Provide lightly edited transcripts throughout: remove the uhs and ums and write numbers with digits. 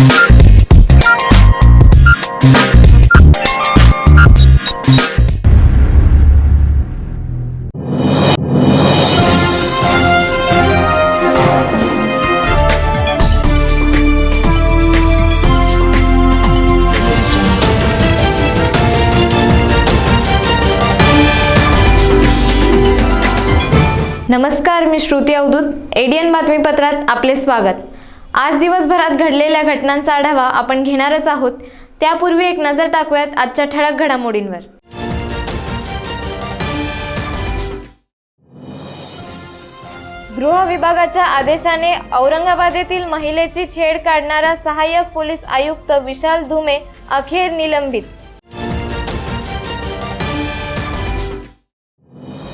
नमस्कार, मी श्रुती अवधूत। एडीएन बातमीपत्रात आपले स्वागत। आज दिवसभरात घडलेल्या घटनांचा आढावा आपण घेणारच आहोत। त्यापूर्वी एक नजर टाकूयात आजच्या ठळक घडामोडींवर। गृह विभागाच्या आदेशाने औरंगाबाद येथील महिलेची छेड काढणारा सहाय्यक पोलीस आयुक्त विशाल धुमे अखेर निलंबित।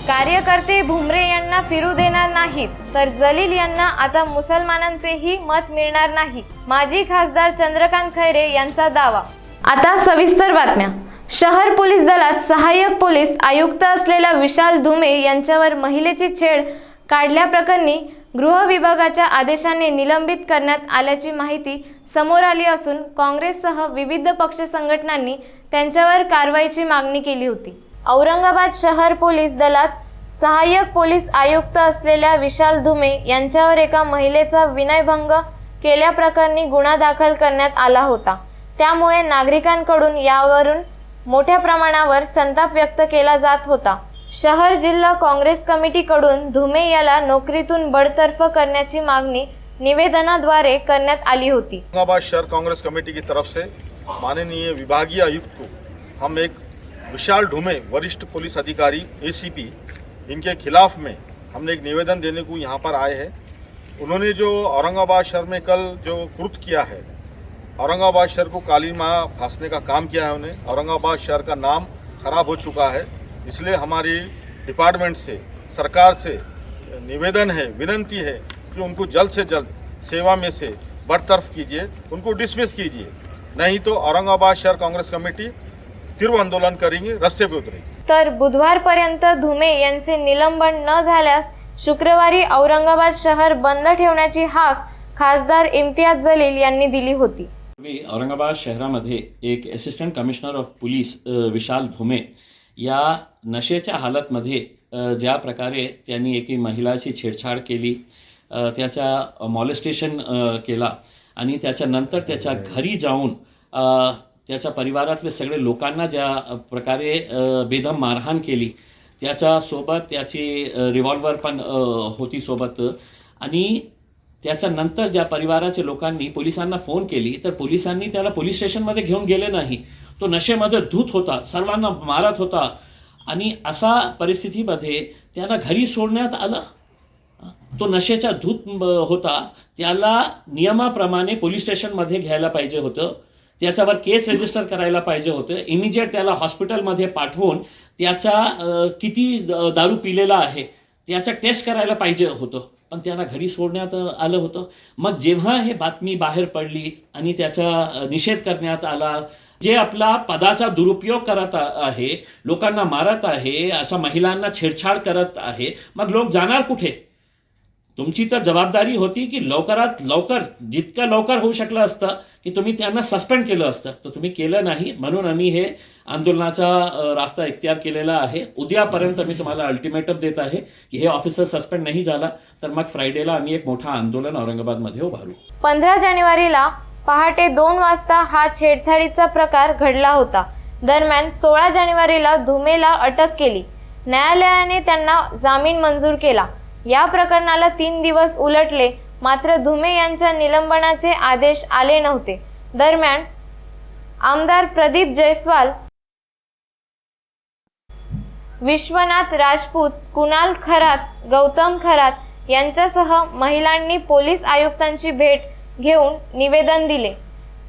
कार्यकर्ते भुमरे यांना फिरू देणार नाहीत तर जलील यांना आता मुसलमानांचेही मत मिळणार नाही, माजी खासदार चंद्रकांत खैरे यांचा दावा। आता सविस्तर बातम्या। शहर पोलीस दलात सहाय्यक पोलीस आयुक्त असलेल्या विशाल धुमे यांच्यावर महिलेची छेड काढल्याप्रकरणी गृह विभागाच्या आदेशाने निलंबित करण्यात आल्याची माहिती समोर आली असून काँग्रेससह विविध पक्ष संघटनांनी त्यांच्यावर कारवाईची मागणी केली होती। औरंगाबाद शहर पोलीस दलात सहाय्यक पोलीस आयुक्त असलेल्या विशाल धुमे यांच्यावर एका महिलेचा विनयभंग केल्याप्रकरणी गुन्हा दाखल करण्यात आला होता। त्यामुळे नागरिकांकडून यावरून मोठ्या प्रमाणावर संताप व्यक्त केला जात होता। शहर जिल्हा काँग्रेस कमिटीकडून धुमे याला नोकरीतून बडतर्फ करण्याची मागणी निवेदनाद्वारे करण्यात आली होती। औरंगाबाद शहर कांग्रेस कमेटी की तरफ से माननीय विभागीय आयुक्त को हम एक विशाल धुमे वरिष्ठ पुलिस अधिकारी एसीपी इनके खिलाफ में हमने एक निवेदन देने को यहाँ पर आए हैं। उन्होंने जो औरंगाबाद शहर में कल जो कृत्य किया है, औरंगाबाद शहर को काली माँ फांसने का काम किया है, उन्हें औरंगाबाद शहर का नाम खराब हो चुका है। इसलिए हमारी डिपार्टमेंट से सरकार से निवेदन है, विनंती है कि उनको जल्द से जल्द सेवा में से बरतरफ कीजिए, उनको डिसमिस कीजिए, नहीं तो औरंगाबाद शहर कांग्रेस कमेटी तीव्र आंदोलन करेंगे, रस्ते पे उतरेंगे। तर बुधवारपर्यंत धुमे यांचे निलंबन न झाल्यास शुक्रवारी औरंगाबाद शहर बंद ठेवण्याची हाक खासदार इम्तियाज जलील यांनी दिली होती। औरंगाबाद शहरामध्ये एक असिस्टंट कमिशनर ऑफ पोलीस विशाल धुमे या नशेच्या हालतमध्ये ज्या प्रकारे त्यांनी एकी महिलाची छेडछाड केली, त्याचा मॉलेस्टेशन केला आणि त्याच्यानंतर त्याच्या घरी जाऊन त्याच्या परिवारातले सगळे लोकांना ज्या प्रकारे बेदम मारहाण केली, त्याच्यासोबत त्याची रिव्हॉल्वर पण होती सोबत, आणि त्याच्यानंतर ज्या परिवाराच्या लोकांनी पोलिसांना फोन केली तर पोलिसांनी त्याला पोलीस स्टेशनमध्ये घेऊन गेले नाही। तो नशेमध्ये धूत होता, सर्वांना मारत होता आणि अशा परिस्थितीमध्ये त्याला घरी सोडण्यात आलं। तो नशेचा धूत होता, त्याला नियमाप्रमाणे पोलीस स्टेशनमध्ये घ्यायला पाहिजे होतं, त्याच्यावर केस रजिस्टर करायला पाहिजे होतं, इमिजिएट त्याला हॉस्पिटलमध्ये पाठवून त्याचा किती दारू पिलेला आहे त्याचा टेस्ट करायला पाहिजे होतं, पण त्याला घरी सोडण्यात आलं होतं। मग जेव्हा हे बातमी बाहेर पडली आणि त्याचा निषेध करण्यात आला, जे आपला पदाचा दुरुपयोग करत आहे, लोकांना मारत आहे, अशा महिलांना छेडछाड करत आहे, मग लोक जाणार कुठे? तुमची तर जबाबदारी होती की लवकरात लवकर, जितकं लवकर होऊ शकलं असतं की तुम्ही त्यांना सस्पेंड केलं असतं, तर तुम्ही केलं नाही। म्हणून आम्ही हे आंदोलनाचा रास्ता इख्तियार केलेला आहे। उद्यापर्यंत मी तुम्हाला अल्टिमेटम देत आहे की हे ऑफिसर सस्पेंड नाही झाला तर मग फ्रायडेला आम्ही एक मोठा आंदोलन औरंगाबादमध्ये उभारू। 15 जानेवारीला पहाटे 2 वाजता हा छेडछाडीचा प्रकार घडला होता। दरम्यान 16 जानेवारीला धुमेला अटक केली। न्यायालयाने त्यांना जामीन मंजूर केला। या प्रकरणाला 3 दिवस उलटले, मात्र धुमे यांच्या निलंबनाचे आदेश आले नव्हते। दरम्यान आमदार प्रदीप जयस्वाल, विश्वनाथ राजपूत, कुणाल खरात, गौतम खरात यांच्यासह महिलांनी पोलीस आयुक्तांची भेट घेऊन निवेदन दिले।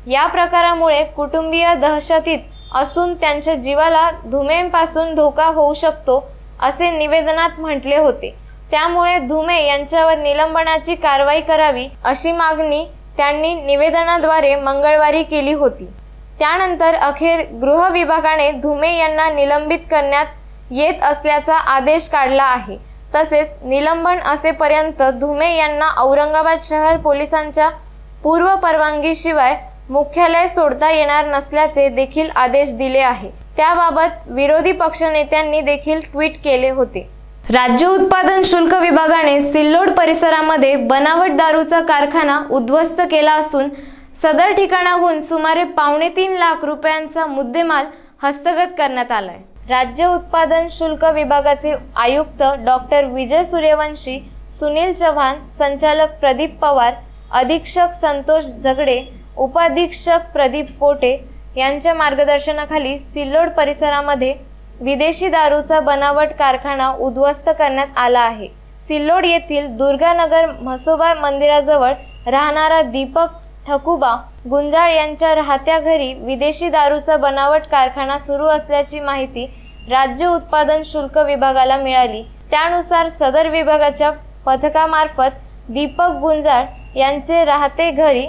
या प्रकारामुळे कुटुंबीय दहशतीत असून त्यांच्या जीवाला धुमेंपासून धोका होऊ शकतो असे निवेदनात म्हटले होते। त्यामुळे धुमे यांच्यावर निलंबनाची कारवाई करावी अशी मागणी त्यांनी निवेदनाद्वारे मंगळवारी केली होती। त्यानंतर अखेर गृह विभागाने धुमे यांना निलंबित करण्यात येत असल्याचा आदेश काढला आहे। तसेच निलंबन असेपर्यंत धुमे यांना औरंगाबाद शहर पोलिसांच्या पूर्व परवानगीशिवाय मुख्यालय सोडता येणार नसल्याचे देखील आदेश दिले आहे। त्याबाबत विरोधी पक्षनेत्यांनी देखील ट्विट केले होते। राज्य उत्पादन शुल्क विभागाने सिल्लोड परिसरामध्ये बनावट दारूचा कारखाना उद्ध्वस्त केला असून सदर ठिकाणाहून सुमारे 3.5 लाख रुपयांचा मुद्देमाल हस्तगत करण्यात आलाय। राज्य उत्पादन शुल्क विभागाचे आयुक्त डॉक्टर विजय सूर्यवंशी, सुनील चव्हाण, संचालक प्रदीप पवार, अधीक्षक संतोष झगडे, उपाधीक्षक प्रदीप पोटे यांच्या मार्गदर्शनाखाली सिल्लोड परिसरामध्ये विदेशी दारूचा बनावट कारखाना उद्ध्वस्त करण्यात आला आहे। सिल्लोड येथील दुर्गानगर म्हसोबा मंदिराजवळ राहणारा दीपक ठकुबा गुंजाळ यांच्या राहत्या घरी विदेशी दारूचा बनावट कारखाना सुरू असल्याची माहिती राज्य उत्पादन शुल्क विभागाला मिळाली। त्यानुसार सदर विभागाच्या पथकामार्फत दीपक गुंजाळ यांचे राहते घरी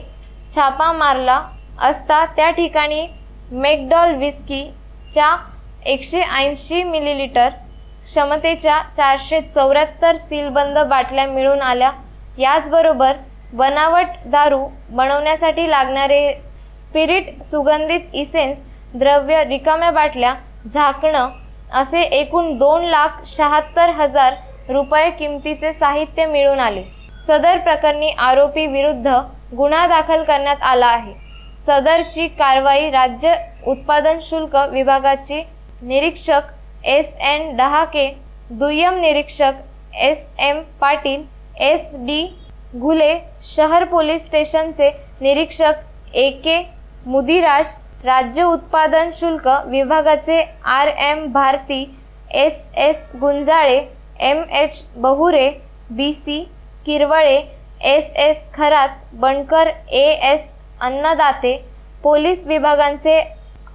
छापा मारला असता त्या ठिकाणी मॅकडॉल विस्कीच्या 180 मिलीलीटर क्षमतेच्या 474 सीलबंद बाटल्या मिळून आल्या। याचबरोबर बनावट दारू बनवण्यासाठी लागणारे स्पिरिट, सुगंधित इसेन्स द्रव्य, रिकाम्या बाटल्या, झाकणं असे एकूण 2,76,000 रुपये किमतीचे साहित्य मिळून आले। सदर प्रकरणी आरोपी विरुद्ध गुन्हा दाखल करण्यात आला आहे। सदरची कारवाई राज्य उत्पादन शुल्क विभागाची निरीक्षक SN डहाके, दुय्यम निरीक्षक SM पाटील, SD घुले, शहर पोलीस स्टेशनचे निरीक्षक AK मुदिराज, राज्य उत्पादन शुल्क विभागाचे RM Bharti, SS Gunjale, MH Bahure, BC Kirwale, SS Kharat, Bankar, AS Annadate, police विभागांचे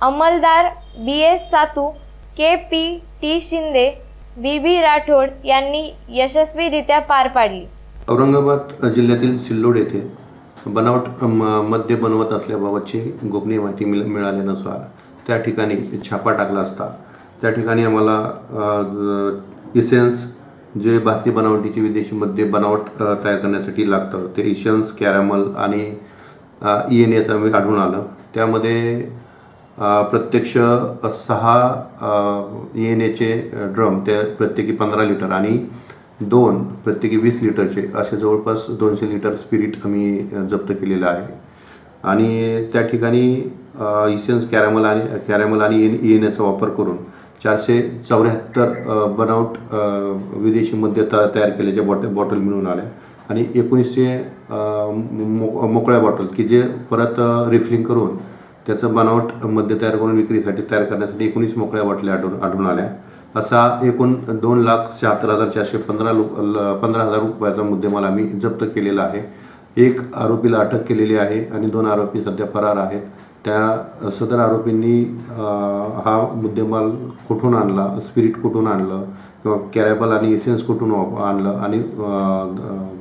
अंमलदार BS सातू, KP शिंदे, BB राठोड यांनी यशस्वीरित्या पार पाडली। औरंगाबाद जिल्ह्यातील सिल्लोड येथे बनावट मद्य बनवत असल्याबाबतची गोपनीय माहिती मिळाल्यानुसार त्या ठिकाणी छापा टाकला असता त्या ठिकाणी आम्हाला इसेन्स जे भारतीय बनावटीची विदेशी मद्य बनावट तयार करण्यासाठी लागतं ते इसेन्स, कॅरामल आणि ENA आढळून आलं। त्यामध्ये प्रत्यक्ष 6 ENAचे ड्रम, ते प्रत्येकी 15 लिटर आणि 2 प्रत्येकी 20 लिटरचे असे जवळपास 200 लिटर स्पिरिट आम्ही जप्त केलेलं आहे। आणि त्या ठिकाणी इसेन्स, कॅरामल आणि ENAचा वापर करून 474 बनावट विदेशी मद्य तयार केल्याच्या बॉटल मिळून आल्या आणि 1900 मोकळ्या बॉटल की जे परत रिफिलिंग करून त्याचं बनावट मद्य तयार करून विक्रीसाठी तयार करण्यासाठी 19 मोकळ्या बाटल्या आढळून आल्या। असा एकूण 2,76,415 रुपयाचा मुद्देमाल आम्ही जप्त केलेला आहे। एक आरोपीला अटक केलेली आहे आणि 2 आरोपी सध्या फरार आहेत। त्या सदर आरोपींनी हा मुद्देमाल कुठून आणला, स्पिरिट कुठून आणलं किंवा कॅरामल आणि इसेन्स कुठून आणलं आणि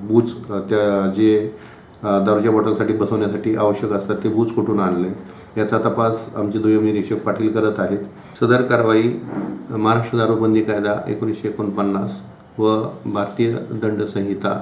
बूच त्या जे दारूच्या बॉटलसाठी बसवण्यासाठी आवश्यक असतात ते बूच कुठून आणले याचा तपास आमचे दुय्यम निरीक्षक पाटील करत आहेत। सदर कारवाई महाराष्ट्र दारूबंदी कायदा 1949 व भारतीय दंड संहिता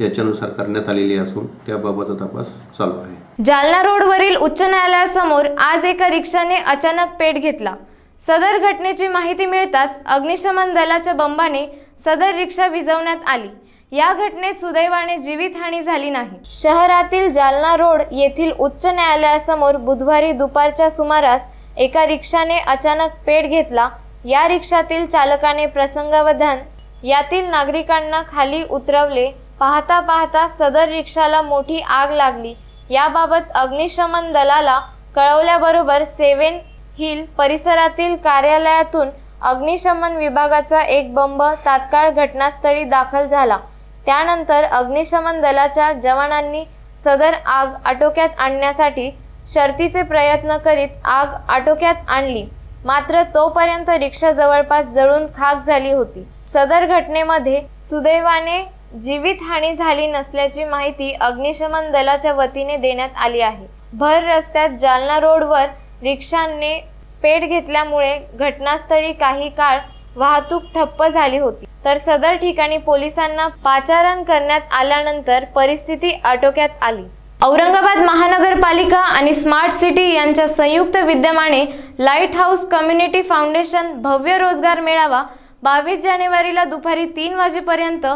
याच्यानुसार करण्यात आलेली असून त्याबाबत तपास चालू आहे। जालना रोडवरील उच्च न्यायालयासमोर आज एका रिक्षाने अचानक पेट घेतला। सदर घटनेची माहिती मिळताच अग्निशमन दलाच्या बंबाने सदर रिक्षा विझवण्यात आली। या घटनेत सुदैवाने जीवितहानी झाली नाही। शहरातील जालना रोड येथील उच्च न्यायालयासमोर बुधवारी दुपारच्या सुमारास एका रिक्षाने अचानक पेट घेतला। या रिक्षातील चालकाने प्रसंगावधान यातील नागरिकांना खाली उतरवले। पाहता पाहता सदर रिक्षाला मोठी आग लागली। याबाबत अग्निशमन दलाला कळवल्याबरोबर 7 हिल परिसरातील कार्यालयातून अग्निशमन विभागाचा एक बंब तात्काळ घटनास्थळी दाखल झाला। त्यानंतर अग्निशमन दलाच्या जवानांनी सदर आग आटोक्यात आणण्यासाठी शर्थीचे प्रयत्न करीत आग आटोक्यात आणली। मात्र तोपर्यंत रिक्षा जवळपास जळून खाक झाली होती। सदर घटनेमध्ये सुदैवाने जीवितहानी झाली नसल्याची माहिती अग्निशमन दलाच्या वतीने देण्यात आली आहे। भर रस्त्यात जालना रोडवर रिक्षाने पेट घेतल्यामुळे घटनास्थळी काही काळ वाहतूक ठप्प झाली होती, तर सदर ठिकाणी पोलिसांना पाचारण करण्यात आल्यानंतर परिस्थिती आटोक्यात आली। औरंगाबाद महानगरपालिका आणि स्मार्ट सिटी यांच्या संयुक्त विद्यमाने लाईट हाऊस कम्युनिटी फाउंडेशन भव्य रोजगार मेळावा 22 जानेवारीला दुपारी 3 वाजेपर्यंत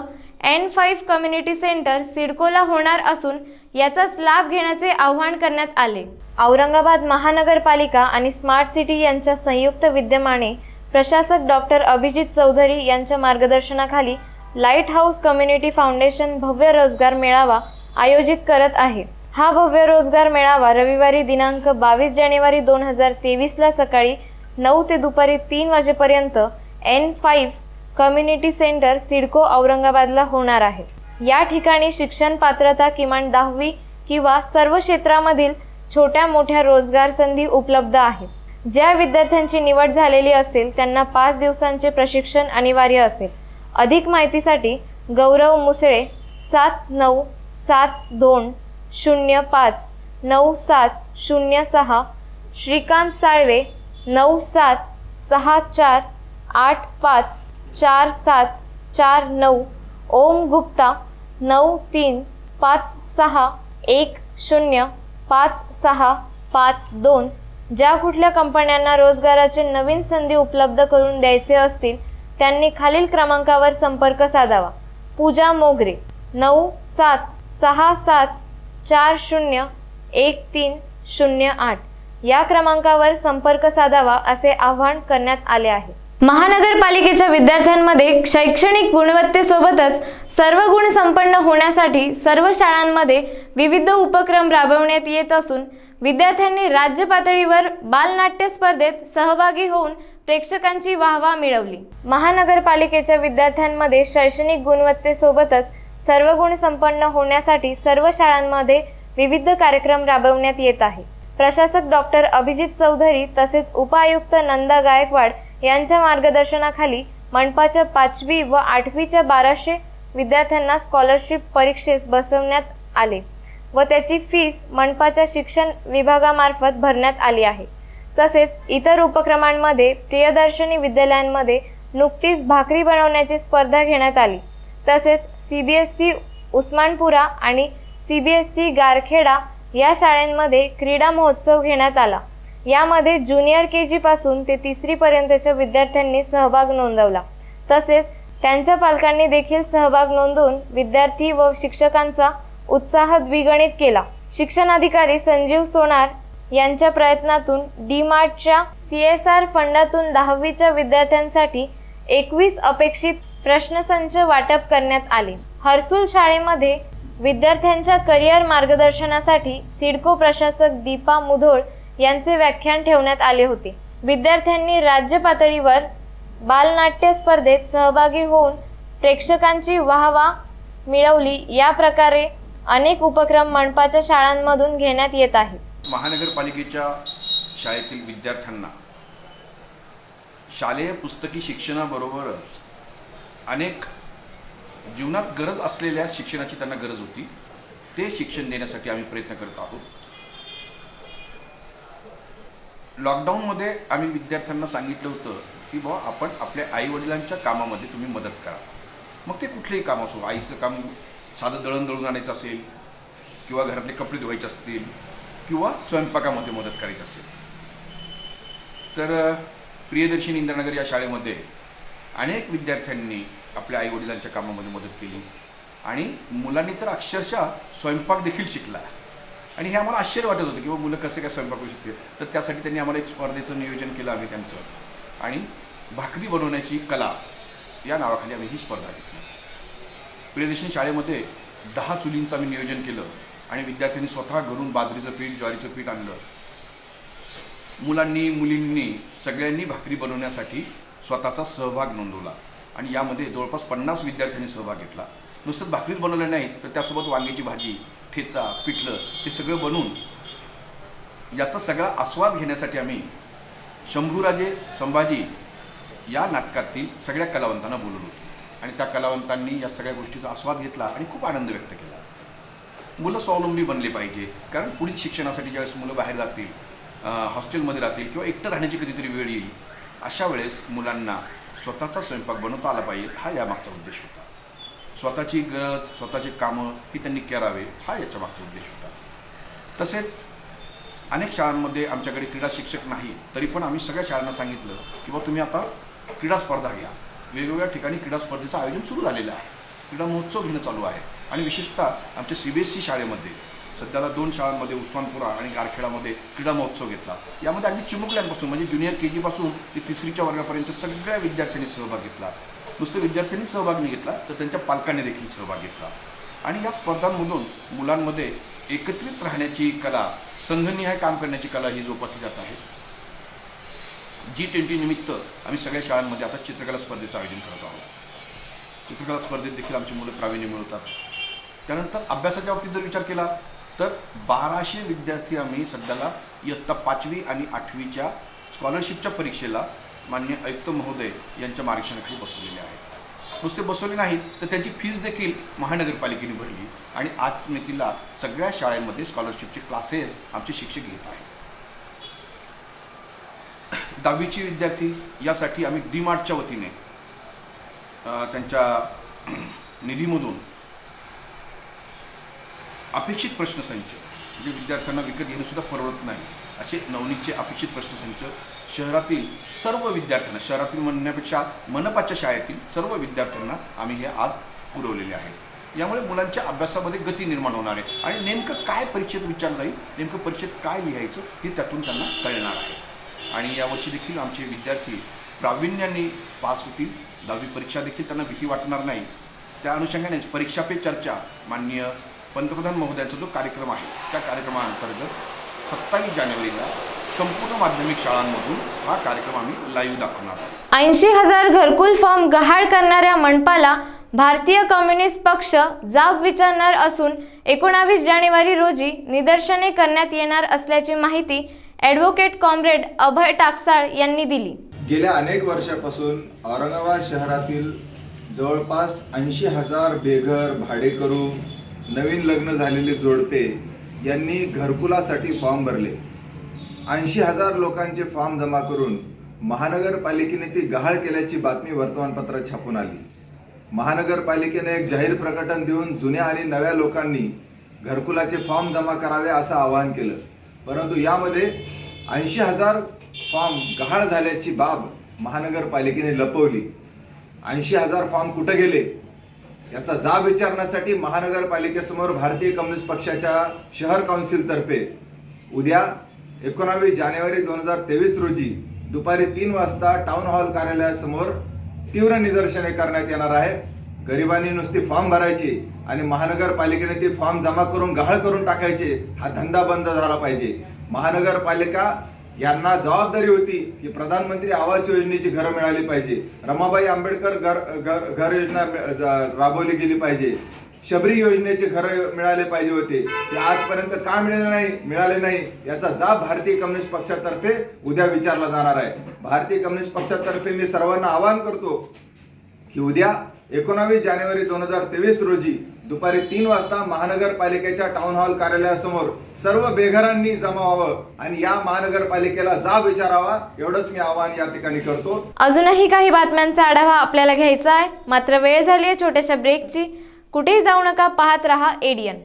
N5 कम्युनिटी सेंटर सिडकोला होणार असून याचाच लाभ घेण्याचे आवाहन करण्यात आले। औरंगाबाद महानगरपालिका आणि स्मार्ट सिटी यांच्या संयुक्त विद्यमाने प्रशासक डॉक्टर अभिजित चौधरी यांच्या मार्गदर्शनाखाली लाईट हाऊस कम्युनिटी फाउंडेशन भव्य रोजगार मेळावा आयोजित करत आहे। हा भव्य रोजगार मेळावा रविवारी दिनांक 22 जानेवारी 2023 ला सकाळी 9 ते दुपारी 3 वाजेपर्यंत N5 कम्युनिटी सेंटर सिडको औरंगाबादला होणार आहे। या ठिकाणी शिक्षण पात्रता किमान 10वी किंवा सर्व क्षेत्रामधील छोट्या मोठ्या रोजगार संधी उपलब्ध आहेत। ज्या विद्यार्थ्यांची निवड झालेली असेल त्यांना 5 दिवसांचे प्रशिक्षण अनिवार्य असेल। अधिक माहितीसाठी गौरव मुसळे 7972059706, श्रीकांत साळवे 9764854749, ओम गुप्ता 9356105652। ज्या कुठल्या कंपन्यांना रोजगाराचे नवीन संधी उपलब्ध करून द्यायचे असतील त्यांनी खालील क्रमांकावर संपर्क साधावा। पूजा मोगरे 9767401308 या क्रमांकावर संपर्क साधावा असे आवाहन करण्यात आले आहे। महानगरपालिकेच्या विद्यार्थ्यांमध्ये शैक्षणिक गुणवत्तेसोबतच सर्व गुण संपन्न होण्यासाठी सर्व शाळांमध्ये विविध उपक्रम राबवण्यात येत असून विद्यार्थ्यांनी राज्य पातळीवर बालनाट्य स्पर्धेत सहभागी होऊन प्रेक्षकांची वाहवा मिळवली। महानगरपालिकेच्या विद्यार्थ्यांमध्ये शैक्षणिक गुणवत्तेसोबतच सर्व गुण संपन्न होण्यासाठी सर्व शाळांमध्ये विविध कार्यक्रम राबवण्यात येत आहे। प्रशासक डॉक्टर अभिजित चौधरी तसेच उपायुक्त नंदा गायकवाड यांच्या मार्गदर्शनाखाली मनपाच्या 5वी व 8वीच्या 1200 विद्यार्थ्यांना स्कॉलरशिप परीक्षेस बसवण्यात आले व त्याची फीस मनपाच्या शिक्षण विभागामार्फत भरण्यात आली आहे। तसेच इतर उपक्रमांमध्ये प्रियदर्शनी विद्यालयांमध्ये नुकतीच भाकरी बनवण्याची स्पर्धा घेण्यात आली। तसेच CBSE उस्मानपुरा आणि CBSE गारखेडा या शाळांमध्ये क्रीडा महोत्सव घेण्यात आला। यामध्ये ज्युनियर KG पासून ते 3री पर्यंतच्या विद्यार्थ्यांनी सहभाग नोंदवला। तसेच त्यांच्या पालकांनी देखील सहभाग नोंदवून विद्यार्थी व शिक्षकांचा उत्साह द्विगुणित केला। शिक्षणाधिकारी संजीव सोनार यांच्या प्रयत्नातून DMARTच्या CSR फंडातून 10वीच्या विद्यार्थ्यांसाठी 21 अपेक्षित प्रश्नसंच वाटप करण्यात आले। हर्सुल शाळेमध्ये विद्यार्थ्यांच्या करिअर मार्गदर्शनासाठी सिडको प्रशासक दीपा मुधोळ यांचे व्याख्यान ठेवण्यात आले होते। विद्यार्थ्यांनी राज्य पातळीवर बालनाट्य स्पर्धेत सहभागी होऊन प्रेक्षकांची वाहवा मिळवली। या प्रकारे अनेक उपक्रम मनपाच्या शाळांमधून घेण्यात येत आहेत। महानगरपालिकेच्या शाळेतील विद्यार्थ्यांना शालेय पुस्तकी शिक्षणाबरोबरच अनेक जीवनात गरज असलेल्या शिक्षणाची त्यांना गरज होती, ते शिक्षण देण्यासाठी आम्ही प्रयत्न करत आहोत। लॉकडाऊनमध्ये आम्ही विद्यार्थ्यांना सांगितलं होतं की बुवा आपण आपल्या आईवडिलांच्या कामामध्ये तुम्ही मदत करा। मग ते कुठलेही काम असो, आईचं काम साधं दळण दळून आणायचं असेल किंवा घरातले कपडे धुवायचे असतील किंवा स्वयंपाकामध्ये मदत करायची असेल। तर प्रियदर्शनी इंद्रनगर या शाळेमध्ये अनेक विद्यार्थ्यांनी आपल्या आईवडिलांच्या कामामध्ये मदत केली आणि मुलांनी तर अक्षरशः स्वयंपाक देखील शिकला। आणि हे आम्हाला आश्चर्य वाटत होतं की मुलं कसे काय स्वयंपाक करू शकतील। तर त्यासाठी त्यांनी आम्हाला एक स्पर्धेचं नियोजन केलं आम्ही त्यांचं, आणि भाकरी बनवण्याची कला या नावाखाली आम्ही ही स्पर्धा घेतली। प्रियदर्शनी शाळेमध्ये 10 चुलींचं आम्ही नियोजन केलं आणि विद्यार्थ्यांनी स्वतः घरून बाजरीचं पीठ, ज्वारीचं पीठ आणलं। मुलांनी मुलींनी सगळ्यांनी भाकरी बनवण्यासाठी स्वतःचा सहभाग नोंदवला आणि यामध्ये जवळपास 50 विद्यार्थ्यांनी सहभाग घेतला। नुसतं भाकरीच बनवलं नाही तर त्यासोबत वांग्याची भाजी, ठेचा, पिठलं हे सगळं बनवून याचा सगळा आस्वाद घेण्यासाठी आम्ही शंभूराजे संभाजी या नाटकातील सगळ्या कलावंतांना बोलवलं होतं आणि त्या कलावंतांनी या सगळ्या गोष्टीचा आस्वाद घेतला आणि खूप आनंद व्यक्त केला। मुलं स्वावलंबी बनले पाहिजे, कारण पुढील शिक्षणासाठी ज्यावेळेस मुलं बाहेर जातील, हॉस्टेलमध्ये राहतील किंवा एकटं राहण्याची कधीतरी वेळ येईल, अशा वेळेस मुलांना स्वतःचा स्वयंपाक बनवता आला पाहिजे, हा यामागचा उद्देश होता। स्वतःची गरज, स्वतःची कामं ही त्यांनी करावे, हा याच्या मागचा उद्देश होता। तसेच अनेक शाळांमध्ये आमच्याकडे क्रीडा शिक्षक नाही, तरी पण आम्ही सगळ्या शाळांना सांगितलं की बा तुम्ही आता क्रीडा स्पर्धा घ्या. वेगवेगळ्या ठिकाणी क्रीडा स्पर्धेचं आयोजन सुरू झालेलं आहे, क्रीडा महोत्सव घेणं चालू आहे. आणि विशेषतः आमच्या CBSE शाळेमध्ये सध्याला 2 शाळांमध्ये उस्मानपुरा आणि गारखेडामध्ये क्रीडा महोत्सव घेतला. यामध्ये अगदी चिमुकल्यांपासून म्हणजे ज्युनियर KG पासून ते 3रीच्या वर्गापर्यंत सगळ्या विद्यार्थ्यांनी सहभाग घेतला. नुसतं विद्यार्थ्यांनी सहभाग नाही घेतला तर त्यांच्या पालकांनी देखील सहभाग घेतला. आणि या स्पर्धांमधून मुलांमध्ये एकत्रित राहण्याची कला, संघनिहाय काम करण्याची कला ही जोपासली जात आहे. G20 निमित्त आम्ही सगळ्या शाळांमध्ये आता चित्रकला स्पर्धेचं आयोजन करत आहोत. चित्रकला स्पर्धेत देखील आमची मुलं प्रावीण्य मिळवतात. त्यानंतर अभ्यासाच्या बाबतीत जर विचार केला तर 1200 विद्यार्थी आम्ही सध्याला इयत्ता 5वी आणि 8वीच्या स्कॉलरशिपच्या परीक्षेला माननीय आयुक्त महोदय यांच्या मार्गदर्शनाखाली बसवलेले आहेत. नुसते बसवले नाहीत तर त्यांची फीस देखील महानगरपालिकेने भरली आणि आज मितीला सगळ्या शाळांमध्ये स्कॉलरशिपचे क्लासेस आमचे शिक्षक घेत आहेत. 10वीचे विद्यार्थी यासाठी आम्ही DMARTच्या वतीने त्यांच्या निधीमधून अपेक्षित प्रश्नसंच, जे विद्यार्थ्यांना विकत घेणंसुद्धा परवडत नाही असे नवनीतचे अपेक्षित प्रश्नसंच शहरातील सर्व विद्यार्थ्यांना, शहरातील म्हणण्यापेक्षा मनपाच्या शाळेतील सर्व विद्यार्थ्यांना आम्ही हे आज पुरवलेले आहे. यामुळे मुलांच्या अभ्यासामध्ये गती निर्माण होणार आहे आणि नेमकं काय परीक्षेत विचारलं जाईल, नेमकं परीक्षेत काय लिहायचं हे त्यातून त्यांना कळणार आहे. आणि यावर्षी देखील आमचे विद्यार्थी प्रावीण्याने पास होतील. 10वी परीक्षा देखील त्यांना भीती वाटणार नाही. त्या अनुषंगानेच परीक्षा पे चर्चा माननीय पंतप्रधान महोदयांचा जो कार्यक्रम आहे त्या कार्यक्रमाअंतर्गत 27 जानेवारीला संपूर्ण माध्यमिक शाळांमधून हा कार्यक्रम आम्ही लाईव्ह दाखवणार आहोत. 80,000 घरकुल फॉर्म गहाळ करणाऱ्या मनपाला भारतीय कम्युनिस्ट पक्ष जाब विचारणार असून 19 जानेवारी रोजी निदर्शने करण्यात येणार असल्याची माहिती ॲडव्होकेट कॉम्रेड अभय टाकसाळ यांनी दिली. गेल्या अनेक वर्षापासून औरंगाबाद शहरातील जवळपास 80,000 बेघर, भाडेकरू, नवीन लग्न झालेले जोडपे यांनी घरकुलासाठी फॉर्म भरले. 80,000 लोकांचे फॉर्म जमा करून महानगरपालिकेने ती गहाळ केल्याची बातमी वर्तमानपत्रात छापून आली. महानगरपालिकेने एक जाहीर प्रकटन देऊन जुन्या आणि नव्या लोकांनी घरकुलाचे फॉर्म जमा करावे असं आवाहन केलं. परंतु यामध्ये 80,000 फॉर्म गहाळ झाल्याची बाब महानगरपालिकेने लपवली. 80,000 फॉर्म कुठे गेले याचा जाब विचारण्यासाठी महानगरपालिकेसमोर भारतीय कम्युनिस्ट पक्षाच्या शहर काउन्सिलतर्फे उद्या 19 जानेवारी 2023 रोजी दुपारी 3 वाजता टाउन हॉल कार्यालयासमोर तीव्र निदर्शने करण्यात येणार आहे. गरिबांनी नुसती फॉर्म भरायची आणि महानगरपालिकेने ते फॉर्म जमा करून गहाळ करून टाकायचे, हा धंदा बंद झाला पाहिजे. महानगरपालिका यांना जबाबदारी होती की प्रधानमंत्री आवास योजनेची घरं मिळाली पाहिजे, रमाबाई आंबेडकर घर योजना राबवली गेली पाहिजे, शबरी योजनेचे घरं मिळाले पाहिजे होते. ते आजपर्यंत का मिळाले नाही याचा जाब भारतीय कम्युनिस्ट पक्षातर्फे उद्या विचारला जाणार आहे. भारतीय कम्युनिस्ट पक्षातर्फे मी सर्वांना आवाहन करतो की उद्या 19 जानेवारी 2023 रोजी दुपारी 3 वाजता महानगरपालिकेच्या टाउन हॉल कार्यालयासमोर सर्व बेघरांनी जमा व्हावं आणि या महानगरपालिकेला जाब विचारावा, एवढंच मी आवाहन या ठिकाणी करतो. अजूनही काही बातम्यांचा आढावा आपल्याला घ्यायचा आहे, मात्र वेळ झाली आहे छोट्याशा ब्रेकची. कुठेही जाऊ नका, पाहत रहा ADN.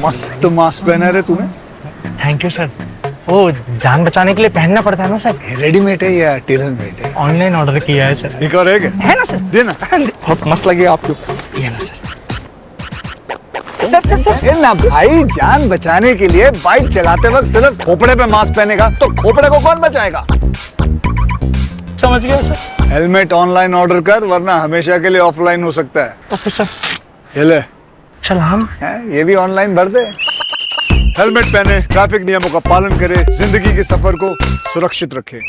मस्त मास्क पहना रे तूने. Thank you sir. वो जान बचाने के लिए पहनना पड़ता है ना सर. रेडीमेड है या टेलर मेड है? ऑनलाइन ऑर्डर किया है सर. एक और है ना सर. देना. बहुत मस्त लगे आपको. ये ना सर. सर सर ना भाई, जान बचाने के लिए बाइक चलाते वक्त सिर्फ खोपड़े पे मास्क पहनेगा तो खोपड़े को कौन बचाएगा? समझ गया सर. हेलमेट ऑनलाइन ऑर्डर कर, वरना हमेशा के लिए ऑफलाइन हो सकता है. Okay sir. ये ले. चल हम ये भी ऑनलाइन भर दे. हेलमेट पहने, ट्रैफिक नियमों का पालन करे, जिंदगी के सफर को सुरक्षित रखे.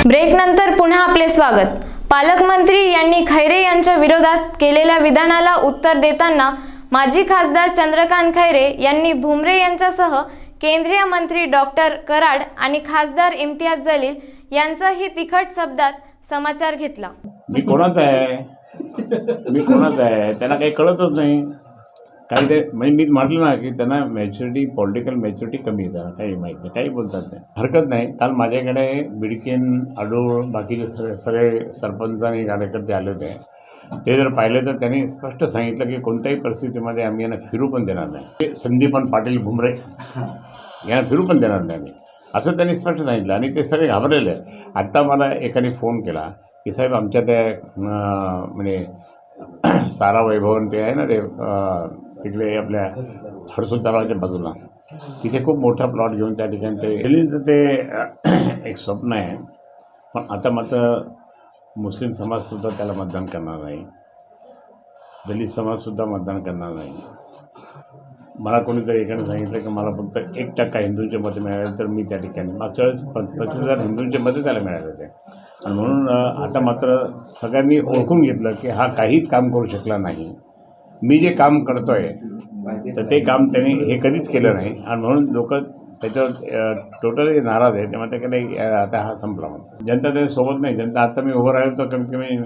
ब्रेक नंतर पुन्हा आपले स्वागत. पालकमंत्री यांनी खैरे यांच्या विरोधात केलेल्या विधानाला उत्तर देताना माजी खासदार चंद्रकांत खैरे यांनी भुमरे यांच्यासह केंद्रीय मंत्री डॉक्टर कराड आणि खासदार इम्तियाज जलील यांचाही तिखट शब्दात समाचार घेतला. मी कोणाचा आहे त्यांना काही कळतच नाही. काही ते म्हणजे मी म्हटलं ना की त्यांना मॅच्युरिटी, पॉलिटिकल मॅच्युरिटी कमी आहे, त्यांना काही माहीत नाही, काही बोलतात नाही, हरकत नाही. काल माझ्याकडे बिडकीन, आडूळ, बाकीचे सगळे सरपंच आणि कार्यकर्ते आले होते. ते जर पाहिलं तर त्यांनी स्पष्ट सांगितलं की कोणत्याही परिस्थितीमध्ये आम्ही यांना फिरू पण देणार नाही. संदीपन पाटील भुमरे यांना फिरू पण देणार नाही आम्ही, असं त्यांनी स्पष्ट सांगितलं. आणि ते सगळे घाबरलेले आहे. आत्ता मला एकाने फोन केला की साहेब आमच्या त्या म्हणजे सारा वैभवन ते आहे ना, ते तिकडे आपल्या हडसूल तलावाच्या बाजूला, तिथे खूप मोठा प्लॉट घेऊन त्या ठिकाणी ते दिल्लीचं ते एक स्वप्न आहे. पण आता मात्र मुस्लिम समाजसुद्धा त्याला मतदान करणार नाही, दलित समाजसुद्धा मतदान करणार नाही. मला कोणीतरी एकाने सांगितलं की मला फक्त 1% हिंदूंचे मतं मिळाले तर मी त्या ठिकाणी, मागच्या वेळेस 35,000 हिंदूंचे मतं त्याला मिळाले होते. आणि म्हणून आता मात्र सगळ्यांनी ओळखून घेतलं की हा काहीच काम करू शकला नाही. मी जे काम करतो आहे तर ते काम त्यांनी हे कधीच केलं नाही. आणि म्हणून लोक त्याच्यावर टोटली नाराज आहे. तेव्हा ते काही आता हा संपला म्हणून जनता त्याच्यासोबत नाही. जनता आता मी उभं राहिलो तर कमीत कमी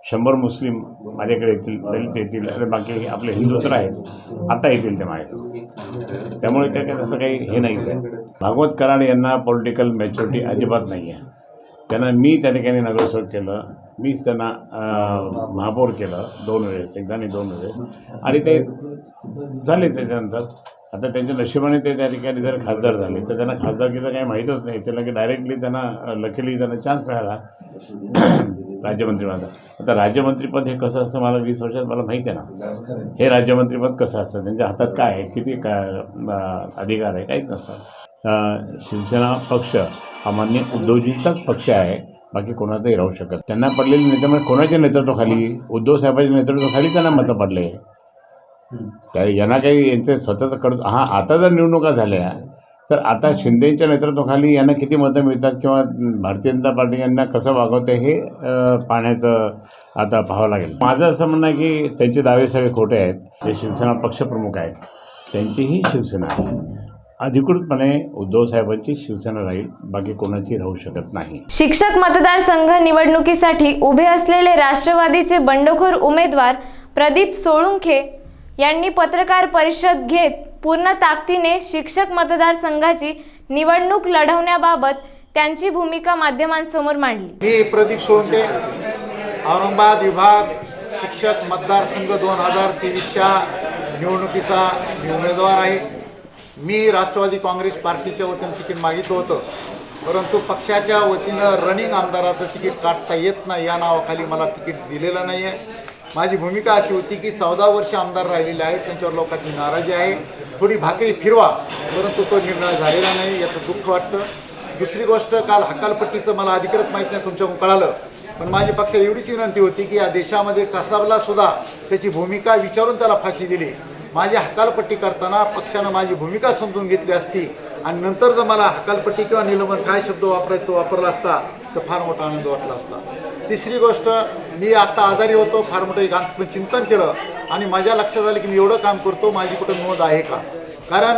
100 मुस्लिम माझ्याकडे येतील, दलित येतील, आणि बाकी आपले हिंदू तर आहेच, आता येतील ते माझ्याकडे. त्यामुळे त्या काही तसं काही हे नाही आहे. भागवत कराड यांना पॉलिटिकल मॅच्युरिटी अजिबात नाही आहे. त्यांना मी त्या ठिकाणी नगरसेवक केलं, मीच त्यांना महापौर केलं 2 वेळेस, एकदा आणि 2 वेळेस, आणि ते झाले. त्याच्यानंतर आता त्यांच्या नशिबाने ते त्या ठिकाणी जर खासदार झाले तर त्यांना खासदारकीचं काही माहीतच नाही. त्याला की डायरेक्टली त्यांना लकीली त्यांना चान्स मिळाला राज्यमंत्रीपदाचा. आता राज्यमंत्रीपद हे कसं असतं मला 20 वर्षात मला माहिती आहे ना. हे राज्यमंत्रीपद कसं असतं, त्यांच्या हातात काय आहे, किती काय अधिकार आहे, काहीच नसतं. शिवसेना पक्ष हा मान्य उद्धवजींचाच पक्ष आहे, बाकी कोणाचाही राहू शकत. त्यांना पडलेले नेत्यामुळे कोणाच्या नेतृत्वाखाली, उद्धव साहेबांच्या नेतृत्वाखाली त्यांना मतं पडले. त्या यांना काही यांचं स्वतःचं करतो. हां, आता जर निवडणुका झाल्या तर आता शिंदेच्या नेतृत्वाखाली यांना किती मतं मिळतात किंवा भारतीय जनता पार्टी यांना कसं वागवते हे पाहण्याचं आता पाहावं लागेल. माझं असं म्हणणं आहे की त्यांचे दावे सगळे खोटे आहेत. जे शिवसेना पक्षप्रमुख आहेत त्यांचीही शिवसेना आहे, अधिकृतपणे उद्धव साहेबांची शिवसेना राहील, बाकी कोणाची राहू शकत नाही. शिक्षक मतदारसंघ निवडणुकीसाठी उभे असलेले राष्ट्रवादीचे बंडखोर उमेदवार प्रदीप सोळुंखे यांनी पत्रकार परिषद घेत पूर्ण ताकदीने शिक्षक मतदारसंघाची निवडणूक लढवण्याबाबत त्यांची भूमिका माध्यमांसमोर मांडली. मी प्रदीप सोळुंखे, औरंगाबाद विभाग शिक्षक मतदारसंघ 2023च्या निवडणुकीचा मी उमेदवार आहे. मी राष्ट्रवादी काँग्रेस पार्टीच्या वतीनं तिकीट मागितलं होतं, परंतु पक्षाच्या वतीनं रनिंग आमदाराचं तिकीट काढता येत नाही या नावाखाली मला तिकीट दिलेलं नाही आहे. माझी भूमिका अशी होती की 14 वर्ष आमदार राहिलेले आहेत, त्यांच्यावर लोकांची नाराजी आहे, थोडी भाकरी फिरवा, परंतु तो निर्णय झालेला नाही, याचं दुःख वाटतं. दुसरी गोष्ट, काल हकालपट्टीचं मला अधिकृत माहीत नाही, तुमच्याकडून कळालं, पण माझी पक्षाला एवढीच विनंती होती की या देशामध्ये कसाबला सुद्धा त्याची भूमिका विचारून त्याला फाशी दिली. माझी हकालपट्टी करताना पक्षानं माझी भूमिका समजून घेतली असती आणि नंतर जर मला हकालपट्टी किंवा निलंबन काय शब्द वापरायचा तो वापरला असता तर फार मोठा आनंद वाटला असता. तिसरी गोष्ट, मी आत्ता आजारी होतो, फार मोठं चिंतन केलं आणि माझ्या लक्षात आलं की मी एवढं काम करतो, माझी कुठं नोंद आहे का. कारण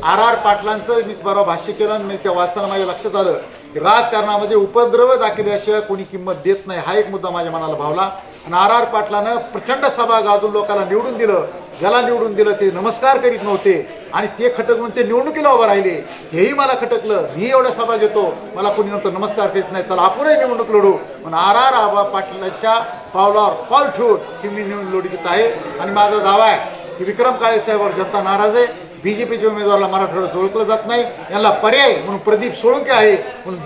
RR पाटलांचं मी बरोबर भाष्य केलं आणि त्या वाचताना माझ्या लक्षात आलं की राजकारणामध्ये उपद्रव दाखवल्याशिवाय कोणी किंमत देत नाही, हा एक मुद्दा माझ्या मनाला भावला. आणि RR पाटलानं प्रचंड सभा गाजून लोकांना निवडून दिलं. ज्याला निवडून दिलं ते नमस्कार करीत नव्हते आणि ते खटकून ते निवडणुकीला उभं राहिले, हेही मला खटकलं. मी एवढ्या सभा घेतो, मला कोणी नंतर नमस्कार करीत नाही, चला आपणही निवडणूक लढू. पण RR आबा पाटलांच्या पावलावर पाऊल ठेवून की मी निवडणुकीत आहे. आणि माझा दावा आहे की विक्रम काळे साहेबांवर जनता नाराज आहे. BJPच्या उमेदवाराला मराठवाड्यात ओळखलं जात नाही, यांना पर्याय म्हणून प्रदीप सोळुंखे आहे. म्हणून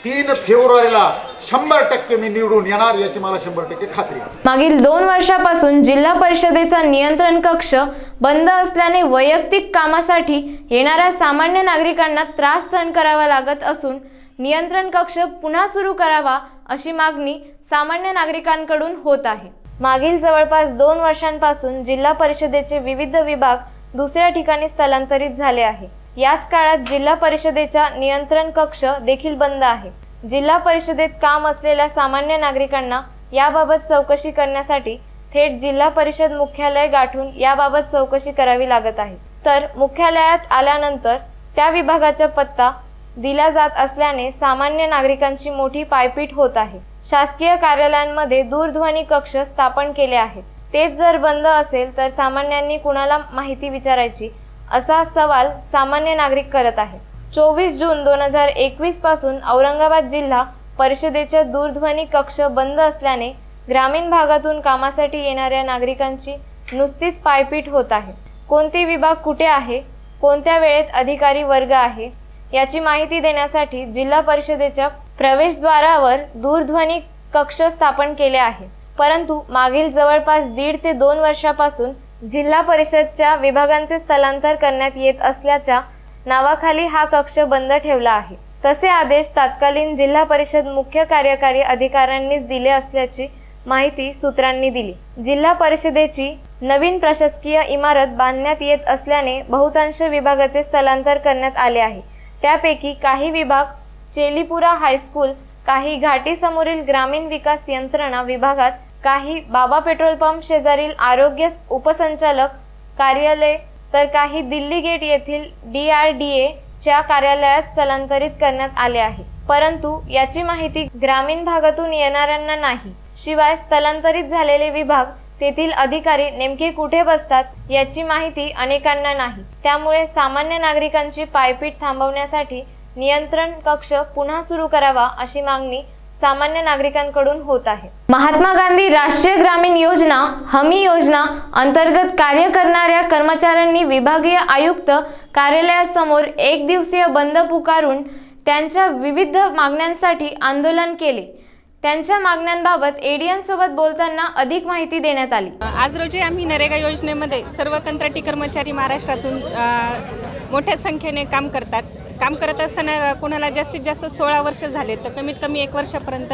3 फेब्रुवारीला 100% मी निवडून येणार, याची मला 100% खात्री आहे. मागील 2 वर्षापासून जिल्हा परिषदेचा नियंत्रण कक्ष बंद असल्याने वैयक्तिक कामासाठी येणाऱ्या सामान्य नागरिकांना त्रास सहन करावा लागत असून नियंत्रण कक्ष पुन्हा सुरू करावा अशी मागणी सामान्य नागरिकांकडून होत आहे. मागील जवळपास 2 वर्षांपासून जिल्हा परिषदेचे विविध विभाग दुसऱ्या ठिकाणी स्थलांतरित झाले आहे. याच काळात जिल्हा परिषदेचा नियंत्रण कक्ष देखील बंद आहे. जिल्हा परिषदेत काम असलेल्या सामान्य नागरिकांना याबाबत चौकशी करण्यासाठी थेट जिल्हा परिषद मुख्यालय गाठून याबाबत चौकशी करावी लागत आहे. तर मुख्यालयात आल्यानंतर त्या विभागाचा पत्ता दिला जात असल्याने सामान्य नागरिकांची मोठी पायपीट होत आहे. शासकीय कार्यालयांमध्ये दूरध्वनी कक्ष स्थापन केले आहेत, तेच जर बंद असेल तर सामान्यांनी कुणाला माहिती विचारायची, असा सवाल सामान्य नागरिक करत आहे. 24 जून 2021 पासून औरंगाबाद जिल्हा परिषदेच्या दूरध्वनी कक्ष बंद असल्याने ग्रामीण भागातून कामासाठी येणाऱ्या नागरिकांची नुसतीच पायपीट होत आहे. कोणते विभाग कुठे आहे, कोणत्या वेळेत अधिकारी वर्ग आहे याची माहिती देण्यासाठी जिल्हा परिषदेच्या प्रवेशद्वारावर दूरध्वनी कक्ष स्थापन केले आहे. परंतु मागील जवळपास 1.5 ते 2 वर्षापासून जिल्हा परिषदच्या विभागांचे स्थलांतर करण्यात येत असल्याच्या नावाखाली हा कक्ष बंद ठेवला आहे. तसे आदेश तत्कालीन जिल्हा परिषद मुख्य कार्यकारी अधिकाऱ्यांनीच दिले असल्याची माहिती सूत्रांनी दिली. जिल्हा परिषदेची नवीन प्रशासकीय इमारत बांधण्यात येत असल्याने बहुतांश विभागाचे स्थलांतर करण्यात आले आहे. त्यापैकी काही विभाग चेलीपुरा हायस्कूल, काही घाटी समोरील ग्रामीण विकास यंत्रणा विभागात, काही बाबा पेट्रोल पंप शेजारील आरोग्य उपसंचालक कार्यालय, तर काही दिल्ली गेट येथील DRDA च्या कार्यालयात स्थलांतरित करण्यात आले आहे. परंतु याची माहिती ग्रामीण भागातून येणाऱ्यांना नाही. शिवाय स्थलांतरित झालेले विभाग, तेथील अधिकारी नेमके कुठे बसतात याची माहिती अनेकांना नाही. त्यामुळे सामान्य नागरिकांची पायपीट थांबवण्यासाठी नियंत्रण कक्ष पुन्हा सुरू करावा अशी मागणी सामान्य नागरिकांकडून होत आहे. महात्मा गांधी राष्ट्रीय ग्रामीण योजना हमी योजना अंतर्गत कार्य करणाऱ्या कर्मचाऱ्यांनी विभागीय आयुक्त कार्यालयासमोर 1 दिवसीय बंद पुकारून त्यांच्या विविध मागण्यांसाठी आंदोलन केले. त्यांच्या मागण्यांबाबत ADN सोबत बोलताना अधिक माहिती देण्यात आली. आज रोजी आम्ही नरेगा योजनेमध्ये सर्व कंत्राटी कर्मचारी महाराष्ट्रातून मोठ्या संख्येने काम करत असताना कोणाला जास्तीत जास्त 16 वर्ष झाले, तर कमीत कमी 1 वर्षापर्यंत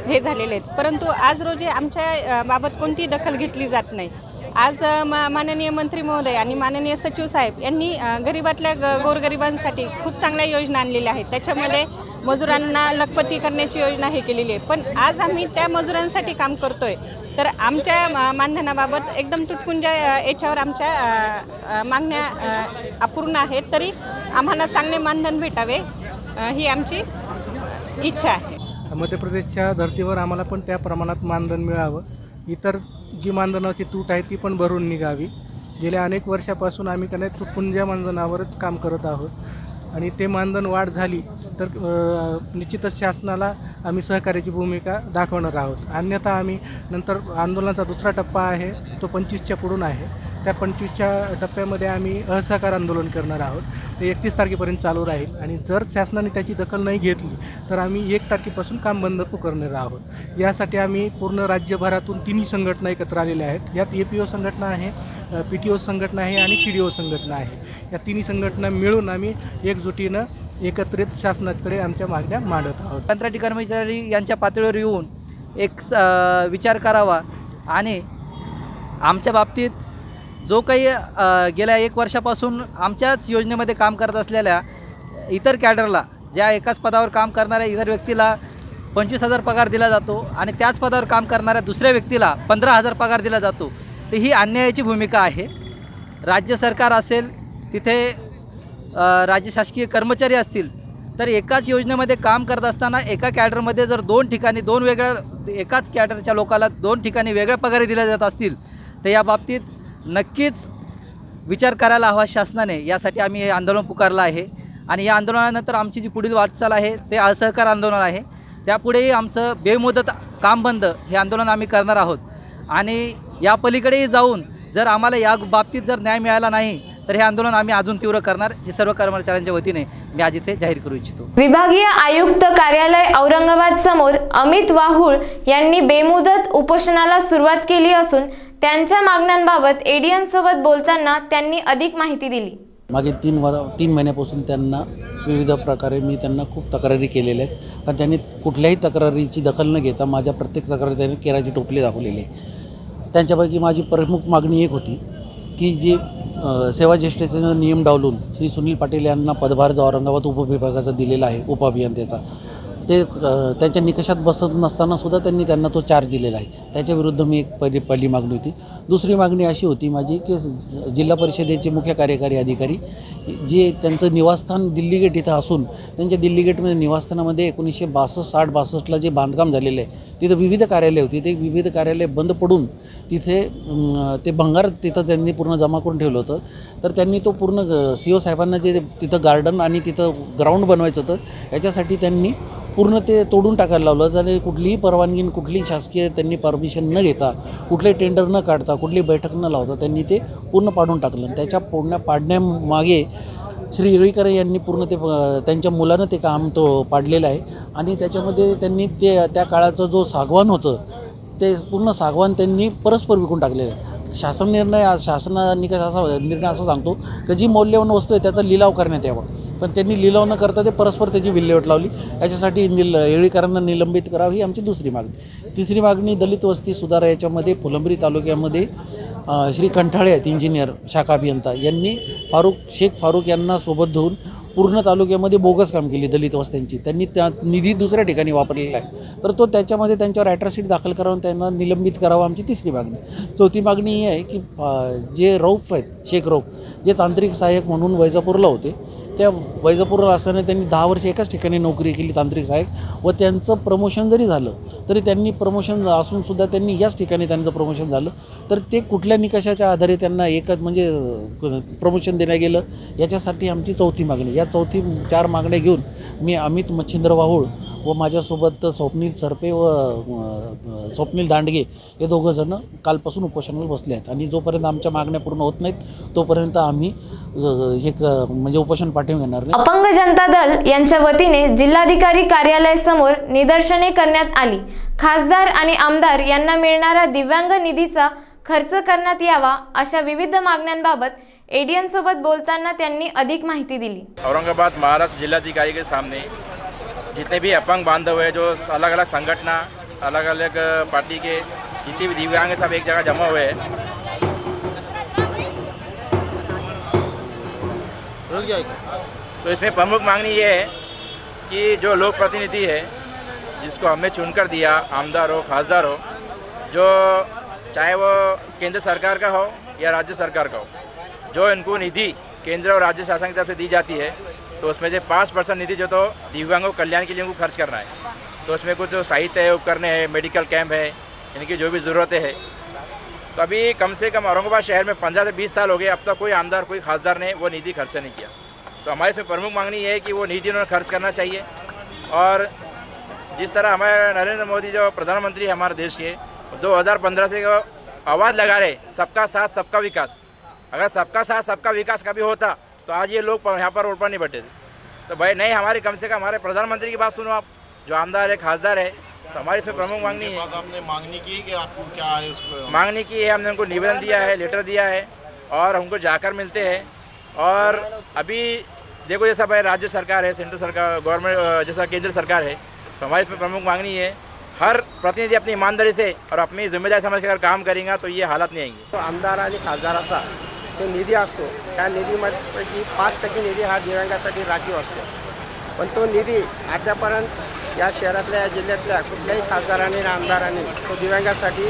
हे झालेले आहेत. परंतु आज रोजी आमच्या बाबत कोणतीही दखल घेतली जात नाही. आज माननीय मंत्री महोदय आणि माननीय सचिव साहेब यांनी गरिबातल्या गोरगरिबांसाठी खूप चांगल्या योजना आणलेल्या आहेत. त्याच्यामध्ये मजुरांना लखपती करण्याची योजना हे केलेली आहे. पण आज आम्ही त्या मजुरांसाठी काम करतोय, तर आमच्या मानधनाबाबत एकदम तुटपुंजा याच्यावर आमच्या मागण्या अपूर्ण आहेत. तरी आम्हाला चांगले मानधन भेटावे ही आमची इच्छा आहे. मध्य प्रदेशच्या धर्तीवर आम्हाला पण त्या प्रमाणात मानधन मिळावं. इतर जी मानधनाची तूट आहे ती पण भरून निघावी. गेल्या अनेक वर्षापासून आम्ही का नाही तुटपुंजा मानधनावरच काम करत आहोत आणि ते मानधन वाढ झाली तर निश्चितच शासनाला आम्ही सहकार्याची भूमिका दाखवणार आहोत. अन्यथा आम्ही नंतर आंदोलनाचा दुसरा टप्पा आहे तो 25च्या पुढून आहे. त्या 25च्या टप्प्यामध्ये आम्ही असहकार आंदोलन करणार आहोत. ते 31 तारखेपर्यंत चालू राहील आणि जर शासनाने त्याची दखल नाही घेतली तर आम्ही 1 तारखेपासून काम बंद पुकारणार आहोत. यासाठी आम्ही पूर्ण राज्यभरातून 3 संघटना एकत्र आलेल्या आहेत. यात APO संघटना आहे, PTO संघटना आहे आणि CDO संघटना आहे. या 3 संघटना मिळून आम्ही एकजुटीनं एकत्रित शासनाकडे आमच्या मागण्या मांडत आहोत. कंत्राटी कर्मचारी यांच्या पातळीवर येऊन एक विचार करावा आणि आमच्या बाबतीत जो काही गेल्या 1 वर्षापासून आमच्याच योजनेमध्ये काम करत असलेल्या इतर कॅडरला, ज्या एकाच पदावर काम करणाऱ्या इतर व्यक्तीला 25,000 पगार दिला जातो आणि त्याच पदावर काम करणाऱ्या दुसऱ्या व्यक्तीला 15,000 पगार दिला जातो, तर ही अन्यायाची भूमिका आहे. राज्य सरकार असेल, तिथे राज्य शासकीय कर्मचारी असतील, तर एकाच योजनेमध्ये काम करत असताना एका कॅडरमध्ये जर 2 ठिकाणी एकाच कॅडरच्या लोकाला 2 ठिकाणी वेगळ्या पगारी दिल्या जात असतील तर या बाबतीत नक्कीच विचार करायला हवा शासनाने. यासाठी आम्ही हे आंदोलन पुकारलं आहे आणि या आंदोलनानंतर आमची जी पुढील वाटचाल आहे ते असहकार आंदोलन आहे. त्यापुढेही आमचं बेमुदत काम बंद हे आंदोलन आम्ही करणार आहोत आणि या पलीकडेही जाऊन जर आम्हाला या बाबतीत जर न्याय मिळाला नाही तर हे आंदोलन आम्ही अजून तीव्र करणार, हे सर्व कर्मचाऱ्यांच्या वतीने मी आज इथे जाहीर करू इच्छितो. विभागीय आयुक्त कार्यालय औरंगाबाद समोर अमित वाहुळ यांनी बेमुदत उपोषणाला सुरुवात केली असून त्यांच्या मागण्यांबाबत ADN सोबत बोलताना त्यांनी अधिक माहिती दिली. मागील 3 महिन्यापासून त्यांना विविध प्रकारे मी त्यांना खूप तक्रारी केलेल्या आहेत, पण त्यांनी कुठल्याही तक्रारीची दखल न घेता माझ्या प्रत्येक तक्रारी त्यांनी केराची टोपली दाखवलेली आहे. त्यांच्यापैकी माझी प्रमुख मागणी एक होती की जी सेवा ज्येष्ठतेचा नियम डावलून श्री सुनील पाटील यांना पदभार जो औरंगाबाद उपविभागाचा दिलेला आहे उपअभियंत्याचा, ते त्यांच्या निकषात बसत नसतानासुद्धा त्यांना तो चार्ज दिलेला आहे. त्याच्याविरुद्ध मी एक पहिली मागणी होती. दुसरी मागणी अशी होती माझी की जिल्हा परिषदेचे मुख्य कार्यकारी अधिकारी जे त्यांचं निवासस्थान दिल्ली गेट इथं असून त्यांच्या दिल्ली गेटमध्ये निवासस्थानामध्ये 1962-62 जे बांधकाम झालेलं आहे तिथं विविध कार्यालय होती. ते विविध कार्यालय बंद पडून तिथे ते भंगार तिथं त्यांनी पूर्ण जमा करून ठेवलं होतं. तर त्यांनी तो पूर्ण CO साहेबांना जे तिथं गार्डन आणि तिथं ग्राउंड बनवायचं होतं याच्यासाठी त्यांनी पूर्ण ते तोडून टाकायला लावलं. त्याने कुठलीही परवानगी कुठलीही शासकीय त्यांनी परमिशन न घेता कुठलेही टेंडर न काढता कुठलीही बैठक न लावता त्यांनी ते पूर्ण पाडून टाकलं. त्याच्या पाडण्यामागे श्री येळीकर यांनी पूर्ण ते त्यांच्या मुलानं ते काम तो पाडलेलं आहे. आणि त्याच्यामध्ये त्यांनी ते त्या काळाचं जो सागवान होतं ते पूर्ण सागवान त्यांनी परस्पर विकून टाकलेलं आहे. शासनाने असा निर्णय असा सांगतो की जी मौल्यवान वस्तू आहे त्याचा लिलाव करण्यात यावा, पण त्यांनी लिलाव न करता ते परस्पर त्याची विल्हेवाट लावली. याच्यासाठी येळीकरांना निलंबित करावं ही आमची दुसरी मागणी. तिसरी मागणी दलित वस्ती सुधारा याच्यामध्ये फुलंब्री तालुक्यामध्ये श्री कंठाळे आहेत इंजिनियर शाखा अभियंता यांनी शेख फारूक यांना सोबत धरून पूर्ण तालुक्यामध्ये बोगस काम केली दलित वस्त्यांची. त्यांनी त्या निधी दुसऱ्या ठिकाणी वापरलेला आहे. तर तो त्याच्यामध्ये त्यांच्यावर ॲट्रॉसिटी दाखल करावून त्यांना निलंबित करावं आमची तिसरी मागणी. चौथी मागणी ही आहे की जे रौफ आहेत शेख रौफ जे तांत्रिक सहाय्यक म्हणून वैजापूरला होते त्या वैजापूरला असताना त्यांनी 10 वर्ष एकाच ठिकाणी नोकरी केली तांत्रिक सहाय्यक व त्यांचं प्रमोशन जरी झालं तरी त्यांनी प्रमोशन असूनसुद्धा त्यांनी याच ठिकाणी त्यांचं प्रमोशन झालं. तर ते कुठल्या निकषाच्या आधारे त्यांना एकच म्हणजे प्रमोशन देण्यात गेलं याच्यासाठी आमची चौथी मागणी. या 4 मागण्या घेऊन मी अमित मच्छिंद्र वाहुळ व माझ्यासोबत स्वप्नील सरपे व स्वप्नील दांडगे हे दोघंजणं कालपासून उपोषणाला बसले आहेत. आणि जोपर्यंत आमच्या मागण्या पूर्ण होत नाहीत तोपर्यंत आम्ही हे म्हणजे उपोषण पाठवून घेणार नाही. अपंग जनता दल यांच्या वतीने जिल्हाधिकारी कार्यालयासमोर निदर्शने करण्यात आली. खासदार आणि आमदार यांना मिळणारा दिव्यांग निधीचा खर्च करण्यात यावा अशा विविध मागण्यांबाबत एडीएन सोबत बोलताना त्यांनी अधिक माहिती दिली. औरंगाबाद महाराष्ट्र जिलाधिकारी के सामने जितने भी अपंग बांधव है जो अलग अलग संगठना अलग अलग पार्टी के जितने भी दिव्यांग सब एक जगह जमा हुए हैं. तो इसमें प्रमुख मांगनी ये है कि जो लोक प्रतिनिधि है जिसको हमने चुनकर दिया आमदार हो खासदार हो जो चाहे वो केंद्र सरकार का हो या राज्य सरकार का हो जो इनको निधि केंद्र और राज्य शासन की तरफ से दी जाती है तो उसमें से 5% निधि जो तो दिव्यांगों कल्याण के लिए उनको खर्च करना है. तो उसमें कुछ साहित्य है उपकरण है मेडिकल कैंप है इनकी जो भी ज़रूरतें हैं. तो अभी कम से कम औरंगाबाद शहर में 15 से 20 साल हो गए अब तक कोई आमदार कोई खासदार ने वो निधि खर्च नहीं किया. तो हमारे इसमें प्रमुख मांगनी ये है कि वो निधि उन्होंने खर्च करना चाहिए. और जिस तरह हमारे नरेंद्र मोदी जो प्रधानमंत्री है हमारे देश के 2015 से आवाज़ लगा रहे सबका साथ सबका विकास. अगर सबका साथ सबका विकास कभी होता तो आज ये लोग यहाँ पर रोड पर नहीं बैठे थे. तो भाई नहीं हमारी कम से कम हमारे प्रधानमंत्री की बात सुनो आप जो आमदार है खासदार है. तो हमारी इसमें प्रमुख मांगनी है. आपने मांगनी की कि आपको क्या है उसको मांगनी की है हमने उनको निवेदन दिया है लेटर दिया है और हमको जाकर मिलते हैं. और अभी देखो जैसा भाई राज्य सरकार है सेंट्रल सरकार गवर्नमेंट जैसा केंद्र सरकार है तो हमारी इसमें प्रमुख मांगनी है हर प्रतिनिधि अपनी ईमानदारी से और अपनी जिम्मेदारी समझ कर काम करेंगे तो ये हालत नाही आएंगे. आमदार आणि खासदाराचा जो निधी असतो त्या निधीमध्ये 5% निधी हा दिव्यांगासाठी राखीव असतो. पण तो निधी आतापर्यंत या शहरातल्या या जिल्ह्यातल्या कुठल्याही खासदारांनी आणि आमदारांनी तो दिव्यांगासाठी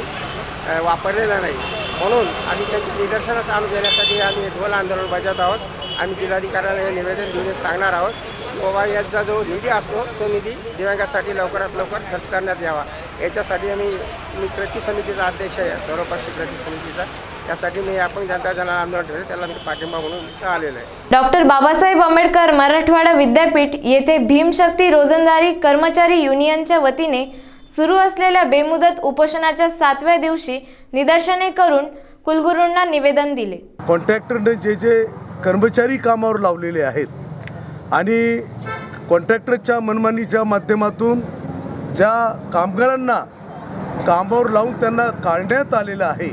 वापरलेला नाही. म्हणून आम्ही त्यांची निदर्शनं चालू देण्यासाठी आम्ही ढोल आंदोलन बजावत आहोत. आम्ही जिल्हाधिकाऱ्याला हे निवेदन देऊन सांगणार आहोत की बाबा याचा जो निधी असतो तो निधी दिव्यांगासाठी लवकरात लवकर खर्च करण्यात यावा. याच्यासाठी मी कृती समितीचा अध्यक्ष आहे सर्वपक्षीय कृती समितीचा. त्यासाठी मी अपंग जनता दल आंदोलन ठेवले त्याला मी पाठिंबा म्हणून इथं आलेलो आहे. डॉक्टर बाबासाहेब आंबेडकर मराठवाडा विद्यापीठ येथे भीमशक्ती रोजंदारी कर्मचारी युनियनच्या वतीने सुरू असलेल्या बेमुदत उपोषणाच्या 7व्या दिवशी निदर्शने करून कुलगुरूंना निवेदन दिले. कॉन्ट्रॅक्टरने जे कर्मचारी कामावर लावलेले आहेत आणि कॉन्ट्रॅक्टरच्या मनमानीच्या माध्यमातून ज्या कामगारांना कामावर लावून त्यांना काढण्यात आलेलं आहे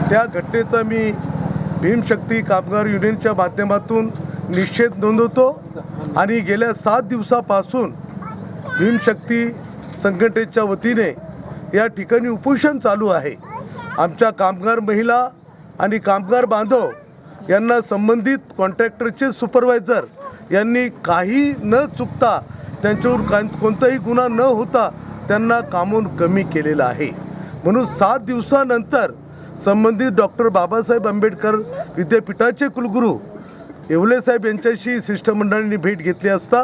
त्या घटनेचा मी भीमशक्ती कामगार युनियनच्या माध्यमातून निषेध नोंदवतो. आणि गेल्या 7 दिवसापासून भीमशक्ती संघटनेच्या वतीने या ठिकाणी उपोषण चालू आहे. आमच्या कामगार महिला आणि कामगार बांधव यांना संबंधित कॉन्ट्रॅक्टरचे सुपरवायझर यांनी काही न चुकता त्यांच्यावर कोणताही गुन्हा न होता त्यांना कामून कमी केलेलं आहे. म्हणून 7 दिवसानंतर संबंधित डॉक्टर बाबासाहेब आंबेडकर विद्यापीठाचे कुलगुरू येवले साहेब यांच्याशी शिष्टमंडळाने भेट घेतली असता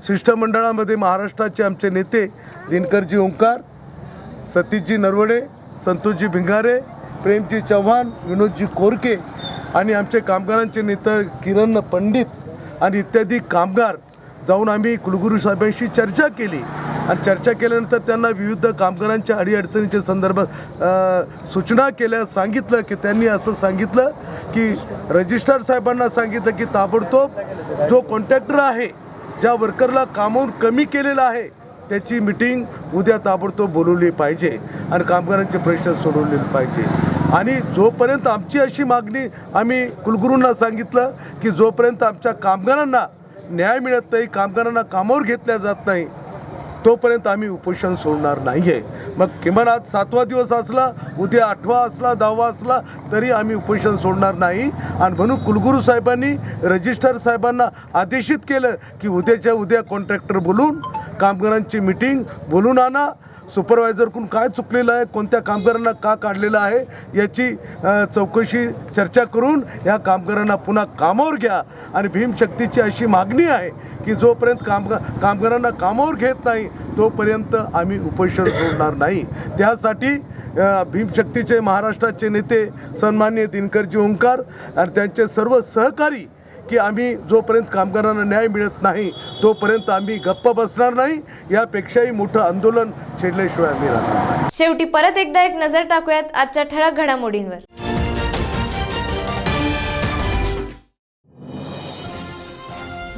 शिष्टमंडळामध्ये महाराष्ट्राचे आमचे नेते दिनकरजी ओंकार, सतीशजी नरवडे, संतोषजी भिंगारे, प्रेमजी चव्हाण, विनोदजी कोरके आणि आमचे कामगारांचे नेते किरण पंडित आणि इत्यादी कामगार जाऊन आम्ही कुलगुरू साहेबांशी चर्चा केली आणि चर्चा केल्यानंतर त्यांना विविध कामगारांच्या अडीअडचणीच्या संदर्भात सूचना केल्या. सांगितलं की त्यांनी असं सांगितलं की रजिस्ट्रार साहेबांना सांगितलं की ताबडतोब जो कॉन्ट्रॅक्टर आहे, ज्या वर्करला कामावून कमी केलेलं आहे, त्याची मीटिंग उद्या ताबडतोब बोलवली पाहिजे आणि कामगारांचे प्रश्न सोडवले पाहिजे. आणि जोपर्यंत आमची अशी मागणी आम्ही कुलगुरूंना सांगितलं की जोपर्यंत आमच्या कामगारांना न्याय मिळत नाही, कामगारांना कामावर घेतल्या जात नाही, तोपर्यंत आम्ही उपोषण सोडणार नाही आहे. मग किमान आज 7वा दिवस असला, उद्या 8वा असला, 10वा असला तरी आम्ही उपोषण सोडणार नाही. आणि म्हणून कुलगुरू साहेबांनी रजिस्ट्रार साहेबांना आदेशित केलं की उद्याच्या उद्या कॉन्ट्रॅक्टर बोलून कामगारांची मीटिंग बोलून आणा. सुपरवायझरकडून काय चुकलेलं आहे, कोणत्या कामगारांना का काढलेलं आहे याची चौकशी चर्चा करून या कामगारांना पुन्हा कामावर घ्या. आणि भीमशक्तीची अशी मागणी आहे की जोपर्यंत कामगारांना कामावर घेत नाही तोपर्यंत आम्ही उपोषण सोडणार नाही. त्यासाठी भीमशक्तीचे महाराष्ट्राचे नेते सन्माननीय दिनकरजी ओंकार आणि त्यांचे सर्व सहकारी की आम्ही जोपर्यंत कामगारांना न्याय मिळत नाही तोपर्यंत आम्ही गप्प बसणार नाही. यापेक्षाही मोठं आंदोलन छेडल्याशिवाय आम्ही राहणार नाही. शेवटी परत एकदा एक नजर टाकूयात आजच्या ठळक घडामोडींवर.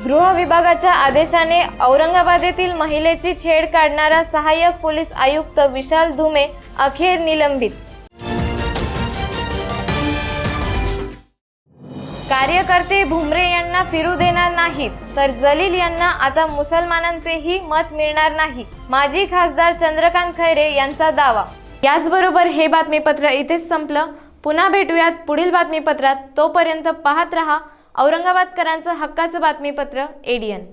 गृह विभागाच्या आदेशाने औरंगाबाद येथील महिलेची छेड काढणारा सहाय्यक पोलीस आयुक्त विशाल धुमे अखेर निलंबित. कार्यकर्ते भुमरे यांना फिरू देणार नाहीत तर जलील यांना आता मुसलमानांचेही मत मिळणार नाही, माजी खासदार चंद्रकांत खैरे यांचा दावा. याचबरोबर हे बातमीपत्र इथेच संपलं. पुन्हा भेटूयात पुढील बातमीपत्रात. तोपर्यंत पाहत रहा औरंगाबादकरांचं हक्काचं बातमीपत्र ADN.